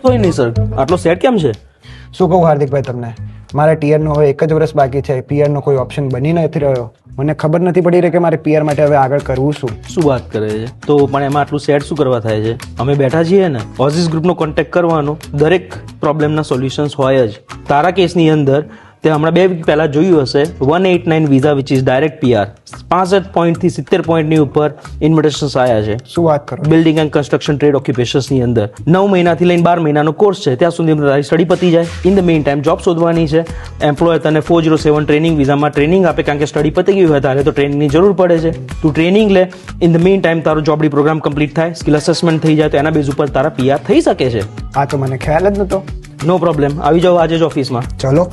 કોઈ નહીં સર, આટલો સેટ કેમ છે? શું કહું હાર્દિકભાઈ તમને, મારે ટીઆરનો હવે 1 જ વર્ષ બાકી છે. પીઆરનો કોઈ ઓપ્શન બની નથી રહ્યો. મને ખબર નથી પડી રહી કે મારે પીઆર માટે હવે આગળ કરવું શું. શું વાત કરે છે? તો પણ એમાં આટલું સેટ શું કરવા થાય છે? અમે બેઠા છીએ ને, ઓઝિસ ગ્રુપનો કોન્ટેક્ટ કરવાનો, દરેક પ્રોબ્લેમના સોલ્યુશન્સ હોય જ. તારા કેસની અંદર તે હમણાં 2 વીક પહેલા જોયું હશે 189 visa which is direct PR, 65 પોઈન્ટથી 70 પોઈન્ટની ઉપર ઇન્વિટેશન્સ આવ્યા છે. શું વાત કરો? બિલ્ડિંગ એન્ડ કન્સ્ટ્રક્શન ટ્રેડ ઓક્યુપેશન્સની અંદર 9 મહિનાથી લઈને 12 મહિનાનો કોર્સ છે, ત્યાં સુધી તારી સ્ટડી પતી જાય. In the main time job શોધવાની છે. એમ્પ્લોયર તને 407 ટ્રેનિંગ વિઝામાં ટ્રેનિંગ આપે, કારણ કે સ્ટડી પતી ગયું હોય તારે તો ટ્રેનિંગની જરૂર પડે છે. તું ટ્રેનિંગ લે, ઇન ધ મેઇન ટાઈમ તારો જોબડી પ્રોગ્રામ કમ્પ્લીટ થાય, સ્કિલ અસેસમેન્ટ થઈ જાય, તો એના બેઝ ઉપર તારા પીઆર થઈ શકે છે. આ તો મને ખ્યાલ જ નતો. નો પ્રોબ્લેમ, આવી જાઓ આજે જ ઓફિસમાં. ચલો.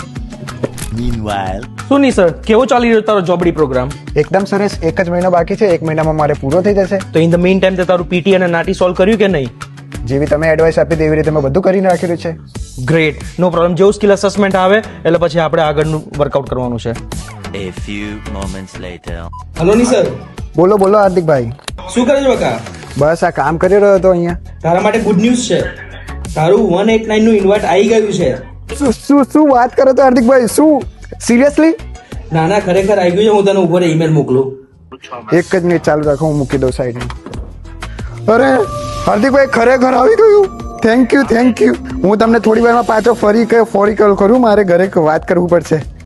શું નહીં સર, કેવો ચાલી રહ્યો તારો જોબડી પ્રોગ્રામ? એકદમ સરસ. 1 જ મહિનો બાકી છે. 1 મહિનામાં મારે પૂરો થઈ જશે. તો ઇન ધ મેઇન ટાઈમ તે તારું પીટી અને નાટી સોલ્વ કર્યું કે નહીં? જેવી તમે એડવાઇસ આપી એવી રીતે મેં બધું કરીને રાખેલું છે. ગ્રેટ, નો પ્રોબ્લેમ. જેવું સ્કિલ અસેસમેન્ટ આવે એટલે પછી આપણે આગળનું વર્કઆઉટ કરવાનું છે. A few moments later. Hello ની સર, બોલો બોલો હાર્દિકભાઈ. શું કરે છે બકા? બસ આ કામ કરી રહ્યો હતો અહીંયા. તારા માટે ગુડ ન્યૂઝ છે. તારું 189 નું ઇન્વાઇટ આવી ગયું છે. શું વાત કરો તો હાર્દિકભાઈ? શું સિરિયસલી? ના ના, ખરેખર આવી ગયું છે. હું તને ઉપર ઈમેલ મોકલું. 1 જ મિનિટ ચાલુ રાખો, હું મૂકી દઉં સાઈડમાં. અરે હાર્દિકભાઈ, ખરેખર આવી ગયું. Thank you. હું તમને થોડી વારમાં પાછો ફરી કોલ કરું. મારે ઘરે વાત કરવું પડશે.